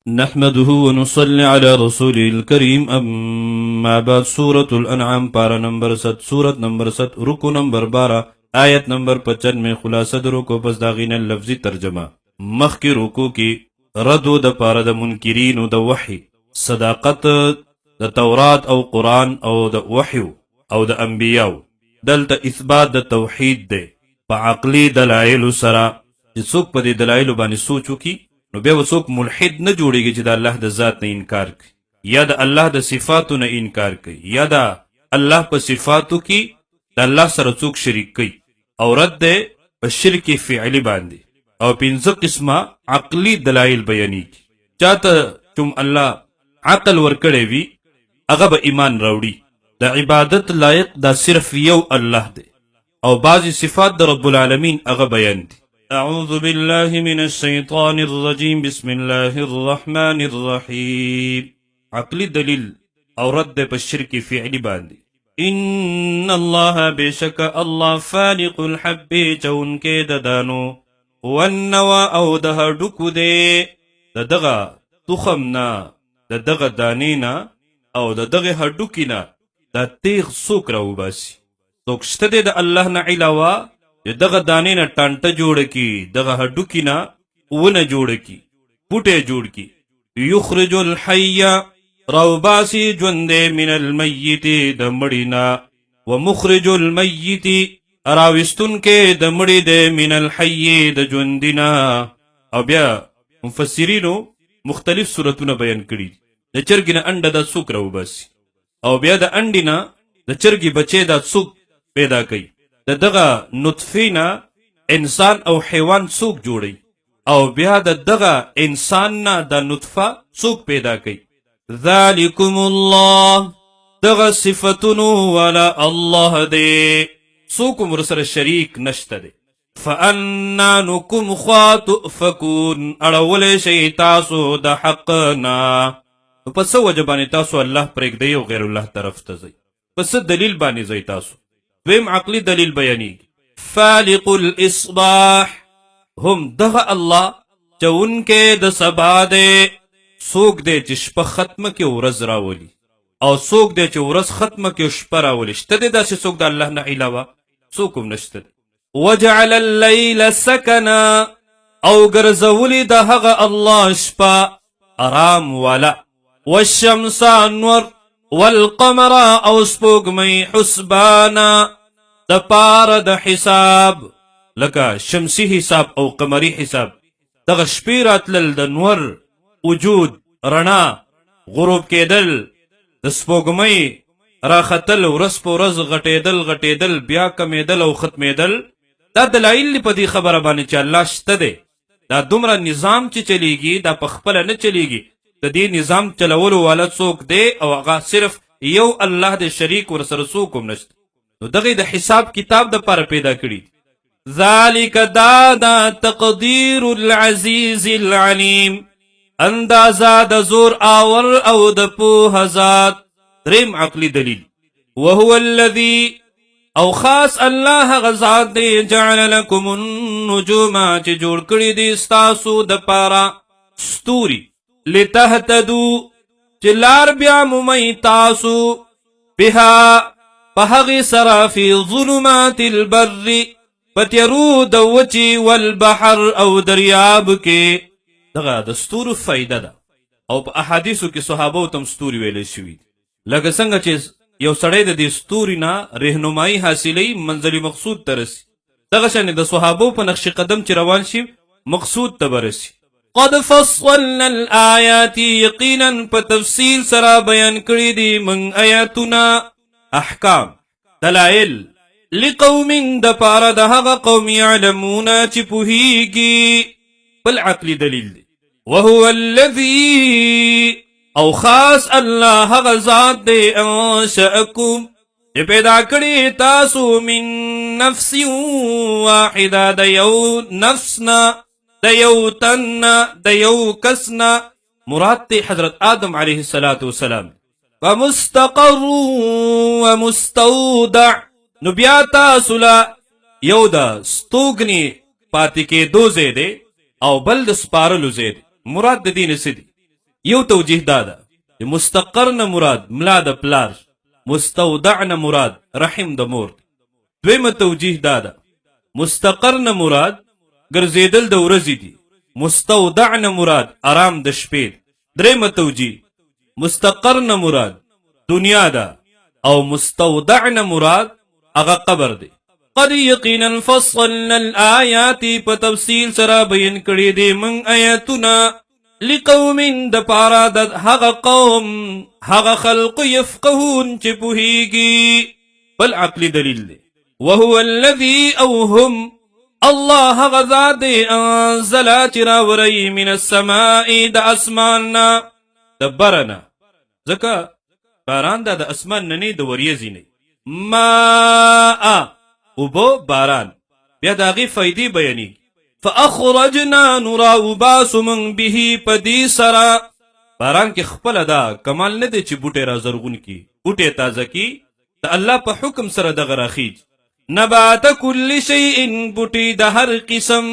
نحمده ونصلي على رسوله الكريم اما بعد سورة الانعام پارا نمبر 7 سورت نمبر 7 رکو نمبر 12 آیت نمبر 55 میں خلاصہ د رکو پس داغین لفظی ترجمہ مخ کی رکو کی ردو د پارا د منکرین و د وحی صداقت د تورات او قرآن او د وحی او د انبیاء دلتا اثبات د توحید دے پا عقلی دلائل سرا څوک په دې دلایلو باندې سوچو کی نو بیا څوک ملحد نه جوړیږي چې د الله د ذات نه انکار کوي یا د الله د صفاتو نه انکار کوي یا د الله په صفاتو کې د الله سره څوک شریک کوي او رد دی په شرک فعلی باندې او پنځه قسمه عقلی دلایل بیانېږي چاته چوم الله عقل ورکړی وي هغه به ایمان راوړي د عبادت لایق دا صرف یو الله دی او بعضی صفات د رب العالمین هغه بیان دي اعوذ بالله من الشیطان الرجیم بسم الله الرحمن الرحیم عقلی دلیل او رد په شرک فعلی باندې ان الله بشک الله فالق الحب چون کې د دانو والنوا او د هډوکو دې د دغه تخمنا د دغه دانینا او د دغه هډوکینا د تیغ سوک راو باسی څوک شته د الله نه علاوه دغه دانې نه ټانټه جوړ کی دغه هډوکی نه ونه جوړ کی بوټه جوړ کی یخرج الحی روباسی ژوند من المیت د مړینا ومخرج المیت راوستون کې د مړی د من الحی د ژوندینا او بیا مفسرینو مختلف صورتونه بیان کړي د چرګ نه انډه د څوک راوباسي او بیا د انډې نه د چرګې بچی د څوک پیدا کوي دغه نطفینا انسان او حیوان څوک جوړي او بیا دغه انسان نه د نطفه څوک پیدا کوي ذالکم الله دغه صفتونو والا الله دی څوک مرسره شریک نشته دی فانا نکم خاطئفکون اړول شي تاسو د حقنا پس وجبانی تاسو الله پرېږدئ او غیر الله طرف ته ځئ پس دلیل باندې ځئ تاسو دویم عقلی دلیل بیانی فالق الاصباح هم دغه الله چون کې د سبا دے سوک دے چې شپه ختمه کې ورځ راولي او سوک دے چې ورځ ختمه کې شپه راولي شته دې داسې څوک د الله نه علاوه څوک هم نشته وجعل الليل سکنا او ګرځولي د هغه الله شپه آرام والا والشمس انور والقمر او سپوږمۍ حسبانا د پاره د حساب لکه شمسی حساب او قمری حساب دغه شپې راتلل د نور وجود رڼا غروب کېدل د سپوږمۍ راختل ورځ په ورځ غټېدل بیا کمېدل او ختمېدل دا دلایل په دې خبره باندې چې الله شته دی دا دومره نظام چې چلیږي دا په خپله نه چلیږي د دې نظام چلولو والا څوک دی او هغه صرف یو الله د شریک ورسره څوک هم نشته نو دغه د حساب کتاب د پاره پیدا کړي ذالک دا تقدیر العزیز العلیم اندازا د زور آور او د پوهه ذات دریم عقلی دلیل وهو الذی او خاص الله غزاد دی جعل لكم النجوم چې جوړ کړي دي ستاسو د پاره ستوري لتهتدو چلار بیا ممی تاسو بها پهغی سرا فی ظلمات البر پتیرو دوچی والبحر او دریاب کې دغه د ستورو فائدہ ده او په احادیثو کې صحابو تم ستوري ویل شوي لکه څنګه چې یو سړی د دې ستوري نه رهنمایي حاصلوي منزل مقصود ته رسي دغه شان د صحابو په نقش قدم چې روان شي مقصود ته برسي قد فصلنا الآیات یقینا په تفصیل سره بیان کړی دي من آیاتنا احکام دلائل لقوم د پاره د هغه قوم یعلمون چې پوهیږي بل عقلی دلیل دی وهو الذی او خاص الله هغه ذات دی انشأکم چې پیدا کړی تاسو من نفس واحده د یو نفسنا د یو تن د یو کسنا مراد تی حضرت آدم علیہ السلام ومستقر ومستودع نو بیا تاسو لا یو د ستوګنی پاتې کې دو زیده او بل د سپارلو زید مراد د دین سدي یو توجیه دا ده چې مستقر نه مراد ملا د پلار، مستودع نه مراد رحم د مور. دویمه توجیه دا ده مستقر نه مراد ګرځېدل د ورځې دي، مستودع نه مراد آرام د شپې. دریمه توجیه مستقر نه مراد دنیا ده او مستودع نه مراد هغه قبر دی. قد یقینا فصلنا الآیات په تفصیل سره بیان کړي دي من آیاتنا لقوم د پارا د هغه قوم هغه خلق يفقهون چې پوهیږي. بل عقلی دلیل دی وهو الذي اوهم الله هغه ذات دی انزل چې راوری من السماء د اسماننا د برنا، ځکه باران دا د اسمان نه نه د وریځې نه، ماء اوبو باران بیا د هغې فایدې بیانېږي. فاخرجنا نراوباس من به پدی سرا باران کې خپله دا کمال نه دی چې بوټی را زرغون کی، بوټی تازه کی د الله په حکم سره دغه راخیج. نبات کل شیء بوټی د هر قسم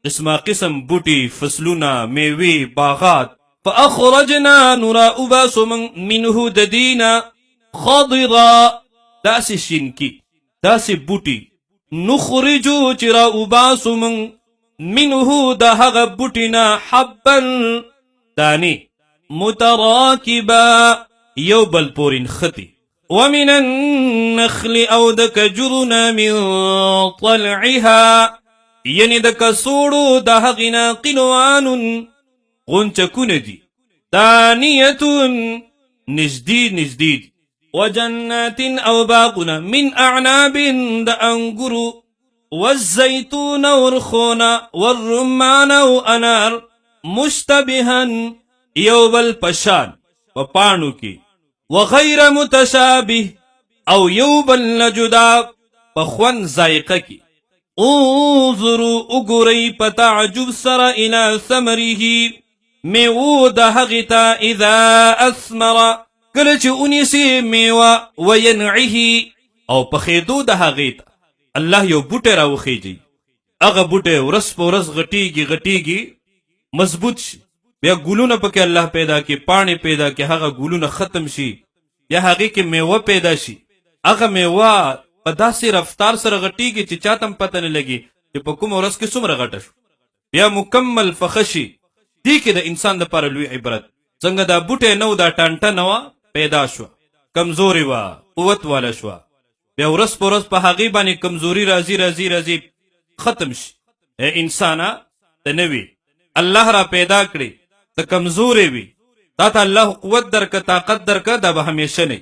قسمه قسم بوټی، فصلونه، میوې، باغات. فاخرجنا نراوباس منه د دینا خضرا داسې شینکی داسې بوټی، نخرجو چې راوباسو منه د هغه بوټینا حبا دانی متراکبا یو بل پورین خطی، ومن النخل او د کجرنا من طلعها یعنی د کسوړو د هغینا قنوان غنچکونه دي، دانیتون نجدی نجدی، وجنات او باغنا من اعناب د انګرو، والزيتون ورخونا، والرمان او انار، مشتبها یو بل پشان په پانو کې، وغیر متشابه او یو بل نجدا په خوند ذائقه کې. انظروا اګورئ په تعجب سره الى ثمره میوو د هغې ته اذا اثمر کله چې اونیسي میوه، وینعه او په خیدو د هغې ته الله یو بوټی راوخیجي، هغه بوټی ورځ په ورځ غټیږي مضبوط شي، بیا ګلونه پکې الله پیدا کړي، پاڼې پیدا کړي، هغه ګلونه ختم شي، یا هغې کې میوه پیدا شي، هغه میوه په داسې رفتار سره غټیږي چې چاته هم پته نه لګي چې په کومه ورځ کې څومره غټه شو، بیا مکمل فخه شي. دې کې د انسان دپاره لوی عبرت څنګه دا بوټی نه و، دا ټانټه نه وه، پیدا شوه، کمزورې وه، قوت واله شوه، بیا ورځ په ورځ په هغې باندې کمزوري راځي ختم شي. انسانه ته نه وي الله را پیدا کړي، ته کمزورې وي، تا ته الله قوت درکه، طاقت درکه، دا به همیشه نه.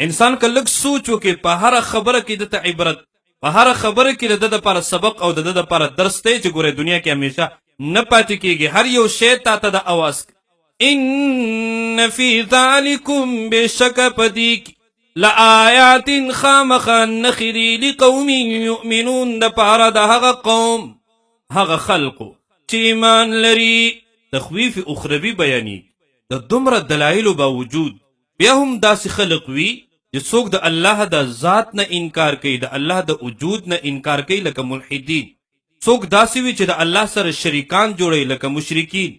انسان که لږ سوچ وکړي په هره خبره کې دته عبرت، په هره خبره کې د ده دپاره سبق او د ده دپاره درس دی چې ګوره دنیا کې همیشه نه پاتې کېږي، هر یو شی تا ته د اواز ان فی ذالکم بشک پدی لآیات خامخا نخری لقوم یؤمنون د پاره د هغه قوم هغه خلقو چې ایمان لري. تخویف اخروی بیانی د دومره دلایلو باوجود بیا هم داسې خلق وي چې څوک د الله د ذات نه انکار کوي، د الله د وجود نه انکار کوي لکه ملحدین، څوک داسې وي چې د الله سره شریکان جوړوي لکه مشرکین،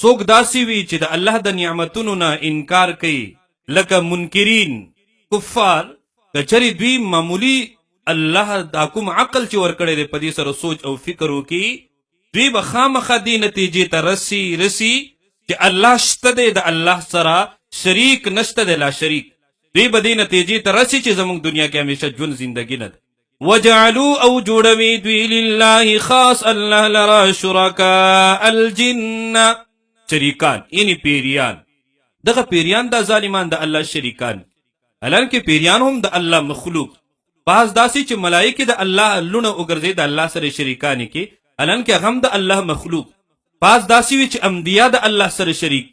څوک داسې وي چې د الله د نعمتونو نه انکار کوي لکه منکرین کفار. کچری دوی معمولی الله دا کوم عقل چې ورکړی دی په دې سره سوچ او فکر وکړي، دوی به خامخا دې نتیجې ته رسی چې الله شته دی، د الله سره شریک نشته دی، لا شریک. دوی به دې نتیجې ته رسی چې زموږ دنیا کې همیشه ژوند زندگی نه ده. وجعلوا او جوړوي دوی لله خاص الله لرا شرکاء الجن شریکان، یعنی پیریان. دغه پیریان دا ظالمان د الله شریکان، حالانکه پیریان هم د الله مخلوق. بعض داسې چې ملائکه د الله لونه وګرځي د الله سره شریکان کې، حالانکه هم د الله مخلوق. بعض داسې وي چې انبیا د الله سره شریک،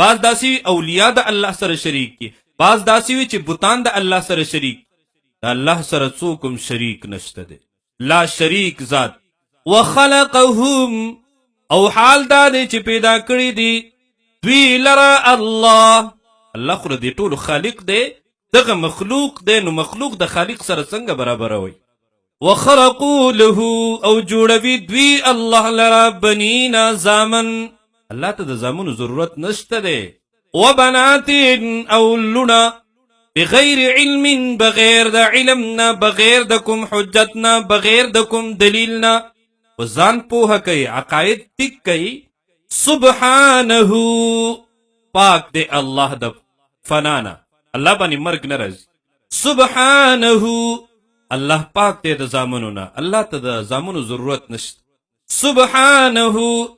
بعض داسې وي اولیاء د الله سره شریک کی، بعض داسې وي چې بوتان د الله سره شریک. د الله سره څوک هم شریک نشته دی، لا شریک ذات. وخلقهم او حال دا دی چې پیدا کړی دی دوی لره الله. الله خو د ټولو خالق دی، دغه مخلوق دی، نو مخلوق د خالق سره څنګه برابروي؟ وخرقوا له او جوړوي دوی الله لره بنینا زامن، الله ته د زامنو ضرورت نشته دی. وبنات او لونا بغیر علم، بغیر د علمنا، بغیر د کوم حجتنا، بغیر د کوم دلیلنا، وزان پوها کوي، عقاید ټیک کوي. سبحانه پاک دی الله د فنانا، الله باندې مرګ نه راځي. سبحانه الله پاک دی د زامنو نه، الله ته د زامنو ضرورت نشته. سبحانه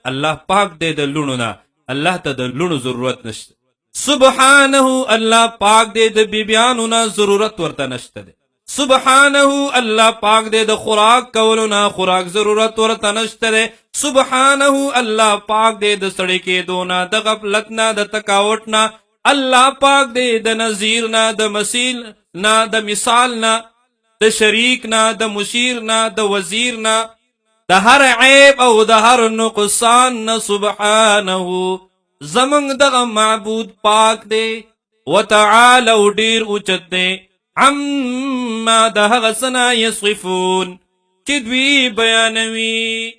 الله پاک دی د لونو نه، الله ته د لونو ضرورت نشته. سبحانه الله پاک دی د بیبیانو نه، ضرورت ورته نشته دی. سبحانه الله پاک دی د خوراک کولو نه، خوراک ضرورت ورته نشته دی. سبحانه الله پاک دی د سړی کېدو نه، د غفلت نه، د تکاوت نه. الله پاک دی د نظیر نه، د مثیل نه، د مثال نه، د شریک نه، د مشیر نه، د وزیر نه، د هر عیب او د هر نقصان نه. سبحانه زمنګ دغه معبود پاک دی. وتعالى او ډیر اوچت دی. عما د هغه څه نه یصفون چې دوی بیانوي.